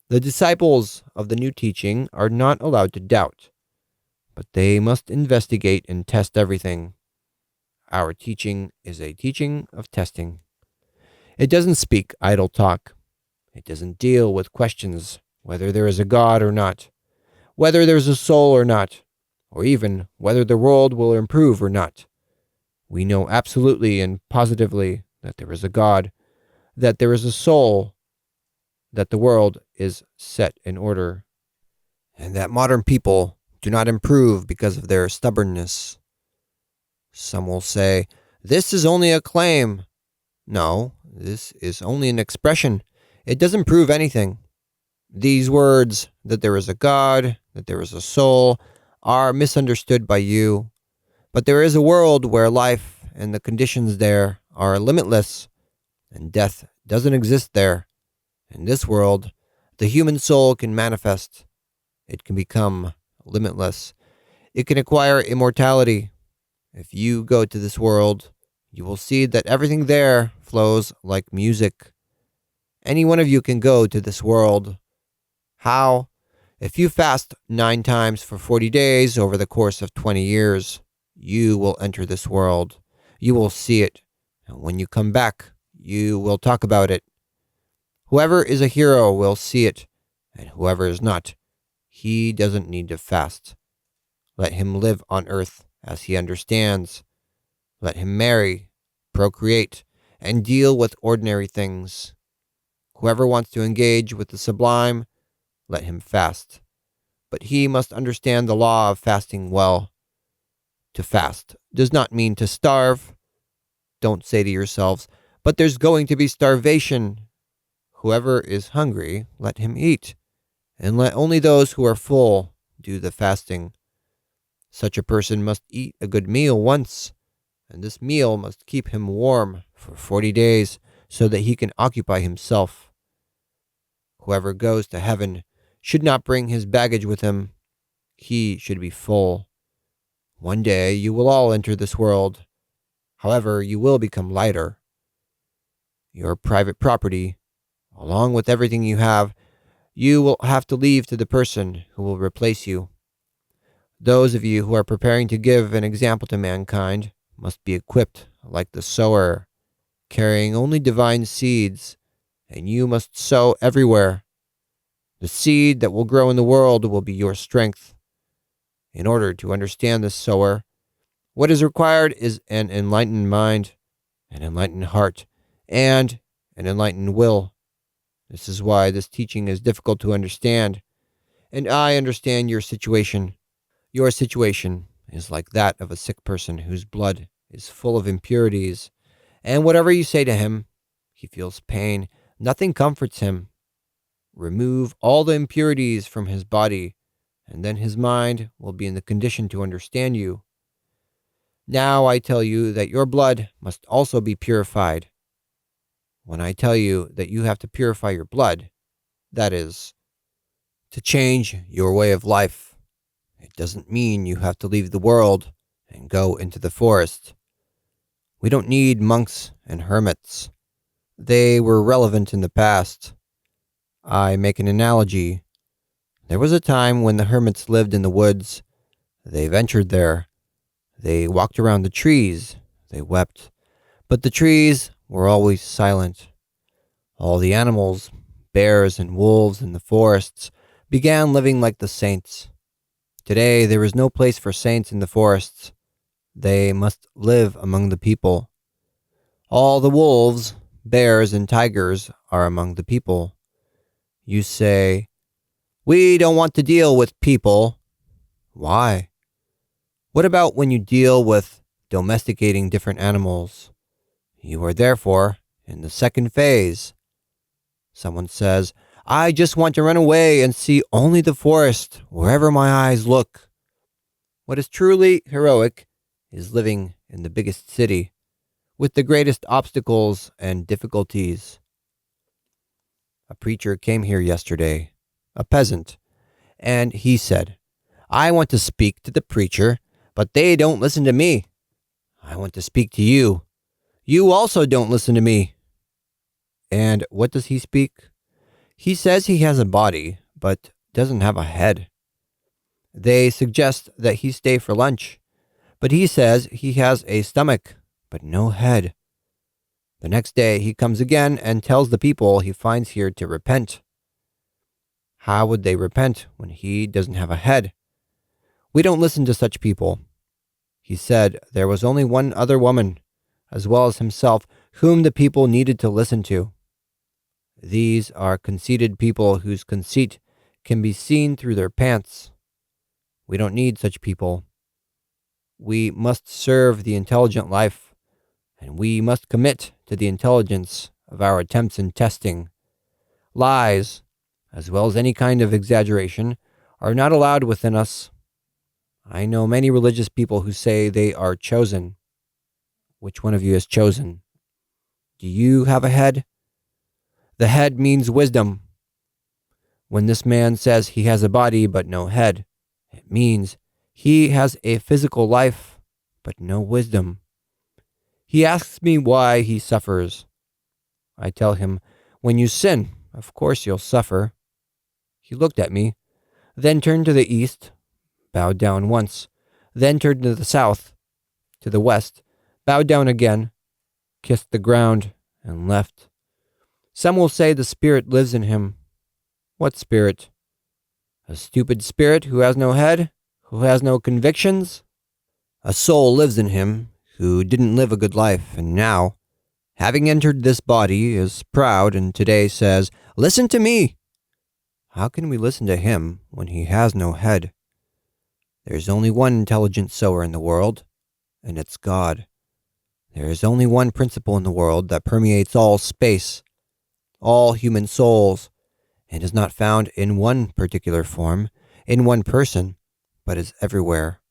The disciples of the new teaching are not allowed to doubt, but they must investigate and test everything. Our teaching is a teaching of testing. It doesn't speak idle talk. It doesn't deal with questions whether there is a God or not, whether there's a soul or not, or even whether the world will improve or not. We know absolutely and positively that there is a God, that there is a soul, that the world is set in order, and that modern people do not improve because of their stubbornness. Some will say, this is only a claim. No, this is only an expression. It doesn't prove anything. These words, that there is a God, that there is a soul, are misunderstood by you. But there is a world where life and the conditions there are limitless, and death doesn't exist there. In this world, the human soul can manifest. It can become limitless. It can acquire immortality. If you go to this world, you will see that everything there flows like music. Any one of you can go to this world. How? If you fast 9 times for 40 days over the course of 20 years, you will enter this world. You will see it. And when you come back, you will talk about it. Whoever is a hero will see it, and whoever is not, he doesn't need to fast. Let him live on earth as he understands. Let him marry, procreate, and deal with ordinary things. Whoever wants to engage with the sublime, let him fast. But he must understand the law of fasting well. To fast does not mean to starve. Don't say to yourselves, but there's going to be starvation. Whoever is hungry, let him eat, and let only those who are full do the fasting. Such a person must eat a good meal once, and this meal must keep him warm for 40 days so that he can occupy himself. Whoever goes to heaven should not bring his baggage with him. He should be full. One day you will all enter this world. However, you will become lighter. Your private property, along with everything you have, you will have to leave to the person who will replace you. Those of you who are preparing to give an example to mankind must be equipped like the sower, carrying only divine seeds, and you must sow everywhere. The seed that will grow in the world will be your strength. In order to understand this sower, what is required is an enlightened mind, an enlightened heart, and an enlightened will. This is why this teaching is difficult to understand, and I understand your situation. Your situation is like that of a sick person whose blood is full of impurities, and whatever you say to him, he feels pain. Nothing comforts him. Remove all the impurities from his body, and then his mind will be in the condition to understand you. Now I tell you that your blood must also be purified. When I tell you that you have to purify your blood, that is, to change your way of life, it doesn't mean you have to leave the world and go into the forest. We don't need monks and hermits. They were relevant in the past. I make an analogy. There was a time when the hermits lived in the woods. They ventured there. They walked around the trees. They wept. But the trees were always silent. All the animals, bears and wolves in the forests, began living like the saints. Today there is no place for saints in the forests. They must live among the people. All the wolves, bears, and tigers are among the people. You say, "We don't want to deal with people." Why? What about when you deal with domesticating different animals? You are therefore in the second phase. Someone says, "I just want to run away and see only the forest wherever my eyes look." What is truly heroic is living in the biggest city, with the greatest obstacles and difficulties. A preacher came here yesterday, a peasant, and he said, "I want to speak to the preacher, but they don't listen to me. I want to speak to you. You also don't listen to me." And what does he speak? He says he has a body, but doesn't have a head. They suggest that he stay for lunch, but he says he has a stomach, but no head. The next day he comes again and tells the people he finds here to repent. How would they repent when he doesn't have a head? We don't listen to such people. He said there was only one other woman, as well as himself, whom the people needed to listen to. These are conceited people whose conceit can be seen through their pants. We don't need such people. We must serve the intelligent life, and we must commit to the intelligence of our attempts in testing. Lies, as well as any kind of exaggeration, are not allowed within us. I know many religious people who say they are chosen. Which one of you is chosen? Do you have a head? The head means wisdom. When this man says he has a body but no head, it means he has a physical life but no wisdom. He asks me why he suffers. I tell him, when you sin, of course you'll suffer. He looked at me, then turned to the east, bowed down once, then turned to the south, to the west, bowed down again, kissed the ground, and left. Some will say the spirit lives in him. What spirit? A stupid spirit who has no head, who has no convictions? A soul lives in him who didn't live a good life, and now, having entered this body, is proud and today says, "Listen to me." How can we listen to him when he has no head? There's only one intelligent sower in the world, and it's God. There is only one principle in the world that permeates all space, all human souls, and is not found in one particular form, in one person, but is everywhere,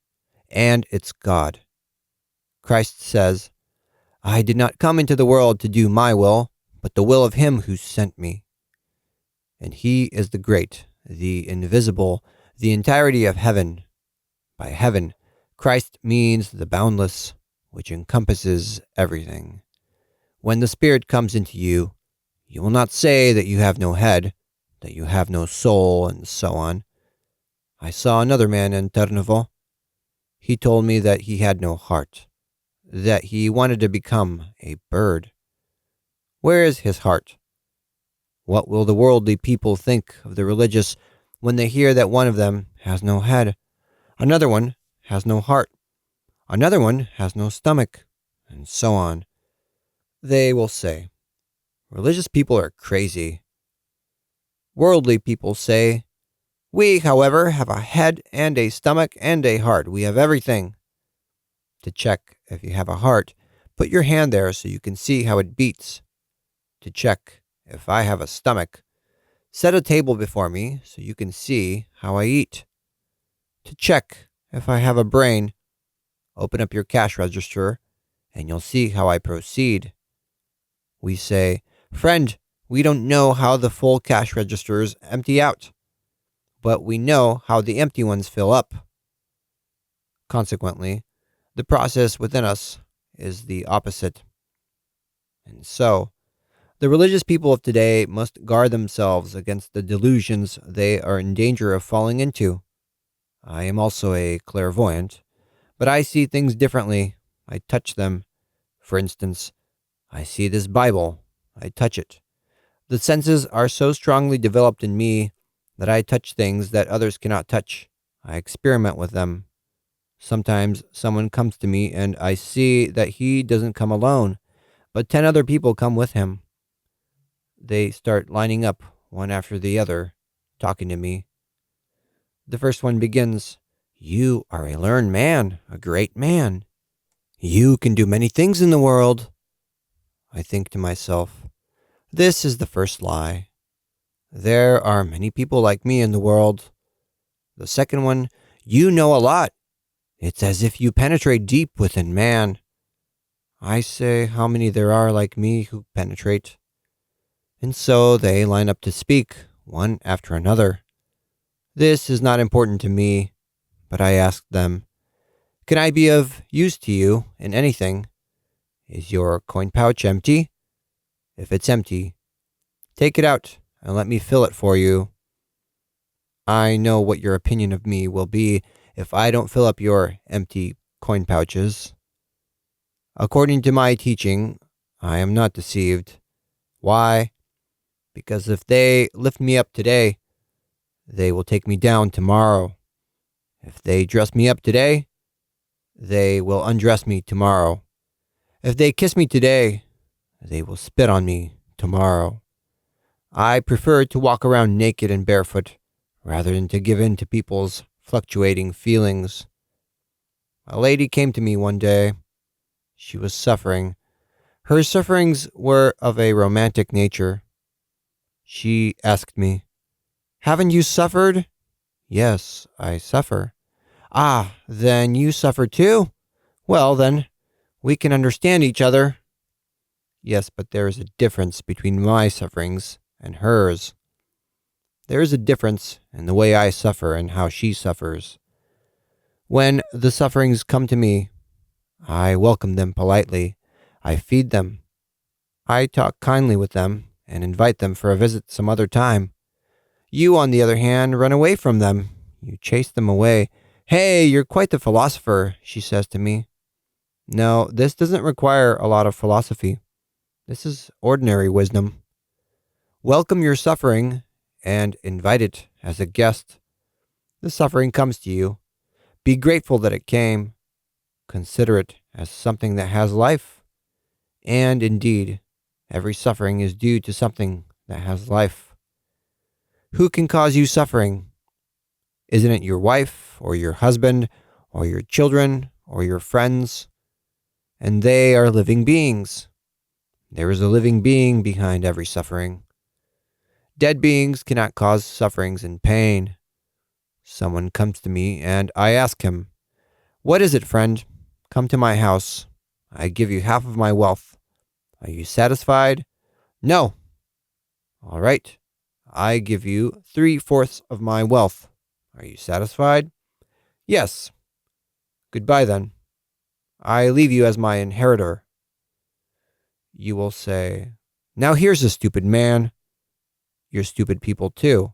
and it's God. Christ says, I did not come into the world to do my will, but the will of him who sent me. And he is the great, the invisible, the entirety of heaven. By heaven, Christ means the boundless, which encompasses everything. When the Spirit comes into you, you will not say that you have no head, that you have no soul, and so on. I saw another man in Deunov. He told me that he had no heart, that he wanted to become a bird. Where is his heart? What will the worldly people think of the religious when they hear that one of them has no head, another one has no heart, another one has no stomach, and so on? They will say, religious people are crazy. Worldly people say, we, however, have a head and a stomach and a heart. We have everything. To check if you have a heart, put your hand there so you can see how it beats. To check if I have a stomach, set a table before me so you can see how I eat. To check if I have a brain, open up your cash register and you'll see how I proceed. We say, friend, we don't know how the full cash registers empty out, but we know how the empty ones fill up. Consequently, the process within us is the opposite. And so, the religious people of today must guard themselves against the delusions they are in danger of falling into. I am also a clairvoyant, but I see things differently. I touch them. For instance, I see this Bible. I touch it. The senses are so strongly developed in me that I touch things that others cannot touch. I experiment with them. Sometimes someone comes to me and I see that he doesn't come alone, but 10 other people come with him. They start lining up one after the other, talking to me. The first one begins, you are a learned man, a great man. You can do many things in the world. I think to myself, this is the first lie. There are many people like me in the world. The second one, you know a lot. It's as if you penetrate deep within man. I say how many there are like me who penetrate. And so they line up to speak, one after another. This is not important to me, but I ask them, can I be of use to you in anything? Is your coin pouch empty? If it's empty, take it out and let me fill it for you. I know what your opinion of me will be if I don't fill up your empty coin pouches. According to my teaching, I am not deceived. Why? Because if they lift me up today, they will take me down tomorrow. If they dress me up today, they will undress me tomorrow. If they kiss me today, they will spit on me tomorrow. I prefer to walk around naked and barefoot rather than to give in to people's fluctuating feelings. A lady came to me one day. She was suffering. Her sufferings were of a romantic nature. She asked me, haven't you suffered? Yes, I suffer. Ah, then you suffer too? Well, then, we can understand each other. Yes, but there is a difference between my sufferings and hers. There is a difference in the way I suffer and how she suffers. When the sufferings come to me, I welcome them politely. I feed them. I talk kindly with them and invite them for a visit some other time. You, on the other hand, run away from them. You chase them away. Hey, you're quite the philosopher, she says to me. No, this doesn't require a lot of philosophy. This is ordinary wisdom. Welcome your suffering and invite it as a guest. The suffering comes to you. Be grateful that it came. Consider it as something that has life. And indeed, every suffering is due to something that has life. Who can cause you suffering? Isn't it your wife or your husband or your children or your friends? And they are living beings. There is a living being behind every suffering. Dead beings cannot cause sufferings and pain. Someone comes to me and I ask him, "What is it, friend? Come to my house. I give you half of my wealth. Are you satisfied?" "No." "All right. I give you 3/4 of my wealth. Are you satisfied?" "Yes." "Goodbye then. I leave you as my inheritor." You will say, "Now here's a stupid man. You're stupid people too."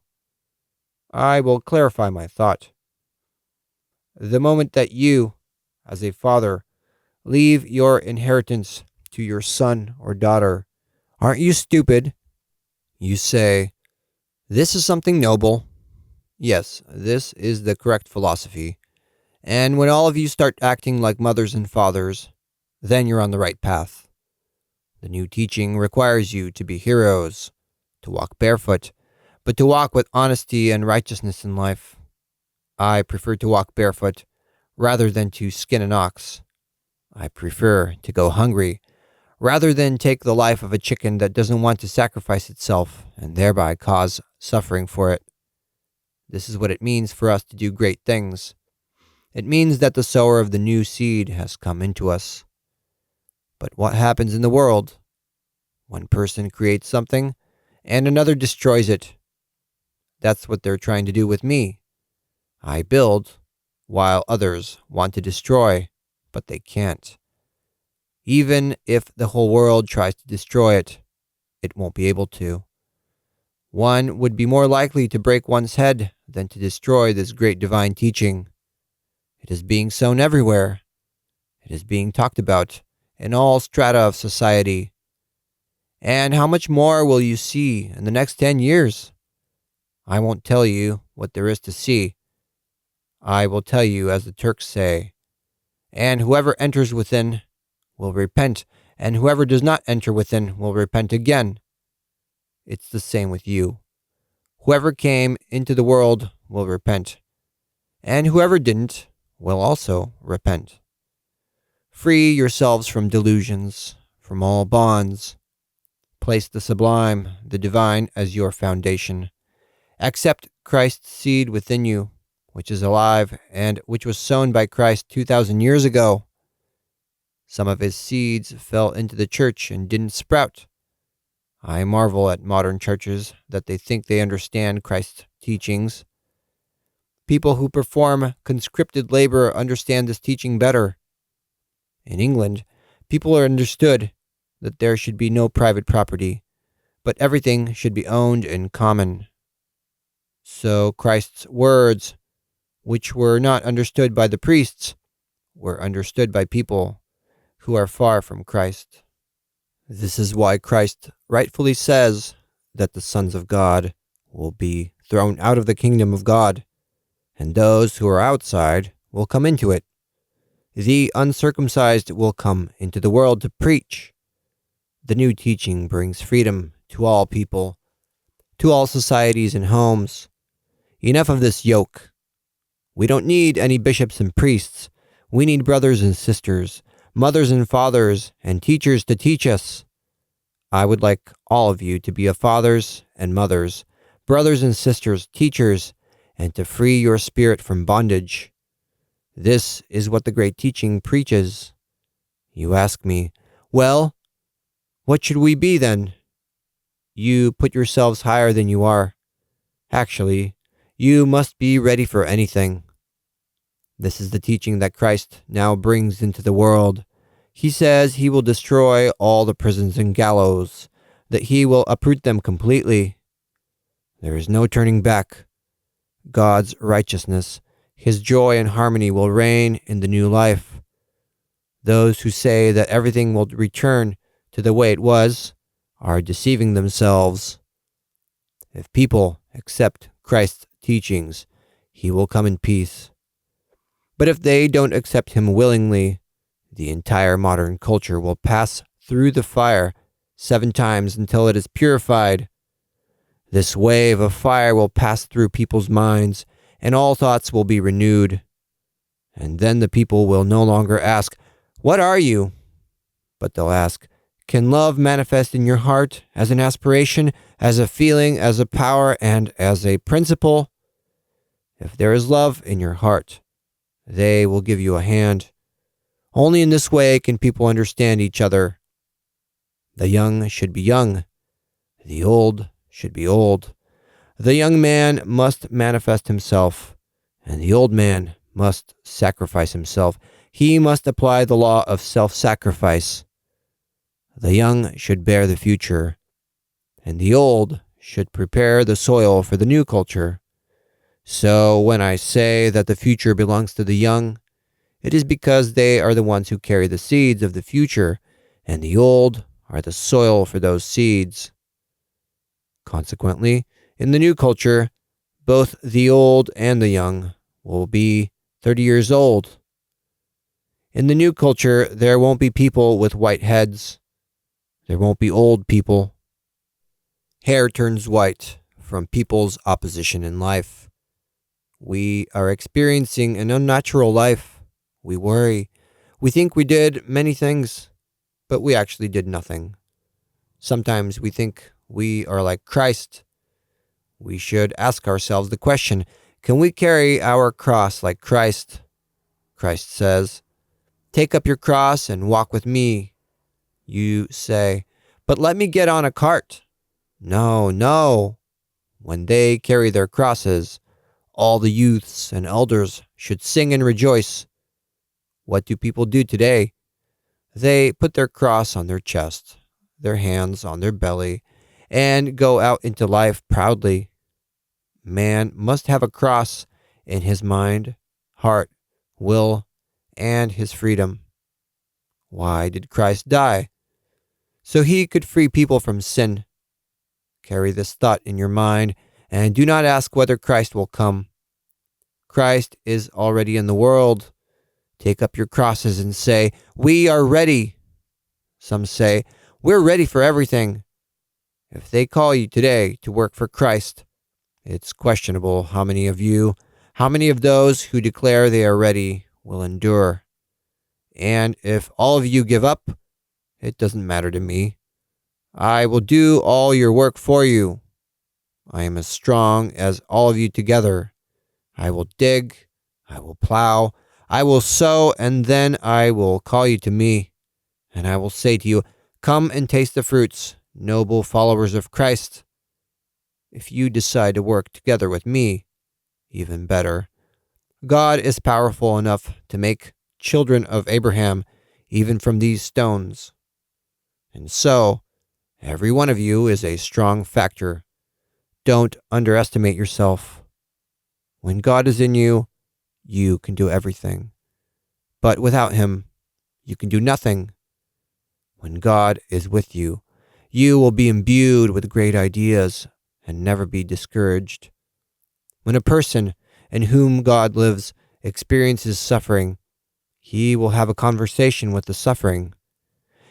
I will clarify my thought. The moment that you, as a father, leave your inheritance to your son or daughter, aren't you stupid? You say, "This is something noble." Yes, this is the correct philosophy. And when all of you start acting like mothers and fathers, then you're on the right path. The new teaching requires you to be heroes, to walk barefoot, but to walk with honesty and righteousness in life. I prefer to walk barefoot rather than to skin an ox. I prefer to go hungry rather than take the life of a chicken that doesn't want to sacrifice itself and thereby cause suffering for it. This is what it means for us to do great things. It means that the sower of the new seed has come into us. But what happens in the world? One person creates something and another destroys it. That's what they're trying to do with me. I build while others want to destroy, but they can't. Even if the whole world tries to destroy it, it won't be able to. One would be more likely to break one's head than to destroy this great divine teaching. It is being sown everywhere. It is being talked about in all strata of society. And how much more will you see in the next 10 years? I won't tell you what there is to see. I will tell you as the Turks say, and whoever enters within will repent, and whoever does not enter within will repent again. It's the same with you. Whoever came into the world will repent, and whoever didn't will also repent. Free yourselves from delusions, from all bonds. Place the sublime, the divine, as your foundation. Accept Christ's seed within you, which is alive and which was sown by Christ 2,000 years ago. Some of his seeds fell into the church and didn't sprout. I marvel at modern churches that they think they understand Christ's teachings. People who perform conscripted labor understand this teaching better. In England, people are understood that there should be no private property, but everything should be owned in common. So Christ's words, which were not understood by the priests, were understood by people who are far from Christ. This is why Christ rightfully says that the sons of God will be thrown out of the kingdom of God, and those who are outside will come into it. The uncircumcised will come into the world to preach. The new teaching brings freedom to all people, to all societies and homes. Enough of this yoke. We don't need any bishops and priests. We need brothers and sisters, mothers and fathers, and teachers to teach us. I would like all of you to be fathers and mothers, brothers and sisters, teachers, and to free your spirit from bondage. This is what the great teaching preaches. You ask me, well, what should we be then? You put yourselves higher than you are. Actually, you must be ready for anything. This is the teaching that Christ now brings into the world. He says he will destroy all the prisons and gallows, that he will uproot them completely. There is no turning back. God's righteousness, his joy and harmony will reign in the new life. Those who say that everything will return to the way it was are deceiving themselves. If people accept Christ's teachings, he will come in peace. But if they don't accept him willingly, the entire modern culture will pass through the fire 7 times until it is purified. This wave of fire will pass through people's minds, and all thoughts will be renewed. And then the people will no longer ask, "What are you?" but they'll ask, Can love manifest in your heart as an aspiration, as a feeling, as a power, and as a principle? If there is love in your heart, they will give you a hand. Only in this way can people understand each other. The young should be young. The old should be old. The young man must manifest himself, and the old man must sacrifice himself. He must apply the law of self-sacrifice. The young should bear the future, and the old should prepare the soil for the new culture. So when I say that the future belongs to the young, it is because they are the ones who carry the seeds of the future, and the old are the soil for those seeds. Consequently, in the new culture, both the old and the young will be 30 years old. In the new culture, there won't be people with white heads. There won't be old people. Hair turns white from people's opposition in life. We are experiencing an unnatural life. We worry. We think we did many things, but we actually did nothing. Sometimes we think we are like Christ. We should ask ourselves the question, can we carry our cross like Christ? Christ says, "Take up your cross and walk with me." You say, "But let me get on a cart." No, no. When they carry their crosses, all the youths and elders should sing and rejoice. What do people do today? They put their cross on their chest, their hands on their belly, and go out into life proudly. Man must have a cross in his mind, heart, will, and his freedom. Why did Christ die? So he could free people from sin. Carry this thought in your mind, and do not ask whether Christ will come. Christ is already in the world. Take up your crosses and say, "We are ready." Some say, "We're ready for everything." If they call you today to work for Christ, it's questionable how many of those who declare they are ready will endure. And if all of you give up, it doesn't matter to me. I will do all your work for you. I am as strong as all of you together. I will dig, I will plow, I will sow, and then I will call you to me. And I will say to you, "Come and taste the fruits, noble followers of Christ." If you decide to work together with me, even better. God is powerful enough to make children of Abraham, even from these stones. And so, every one of you is a strong factor. Don't underestimate yourself. When God is in you, you can do everything. But without him, you can do nothing. When God is with you, you will be imbued with great ideas and never be discouraged. When a person in whom God lives experiences suffering, he will have a conversation with the suffering.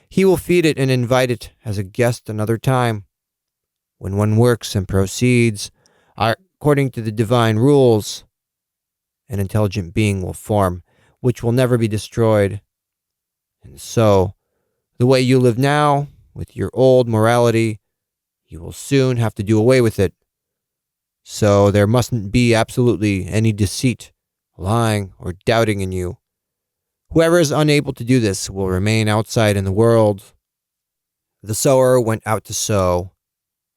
He will feed it and invite it as a guest another time. When one works and proceeds according to the divine rules, an intelligent being will form, which will never be destroyed. And so, the way you live now, with your old morality, you will soon have to do away with it. So there mustn't be absolutely any deceit, lying, or doubting in you. Whoever is unable to do this will remain outside in the world. The sower went out to sow,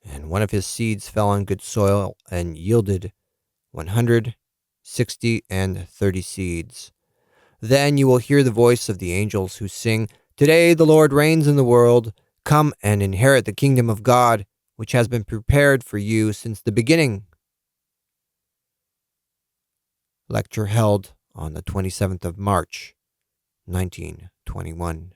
and one of his seeds fell on good soil and yielded 100, 60, and 30 seeds. Then you will hear the voice of the angels who sing, "Today the Lord reigns in the world. Come and inherit the kingdom of God, which has been prepared for you since the beginning." Lecture held on the 27th of March, 1921.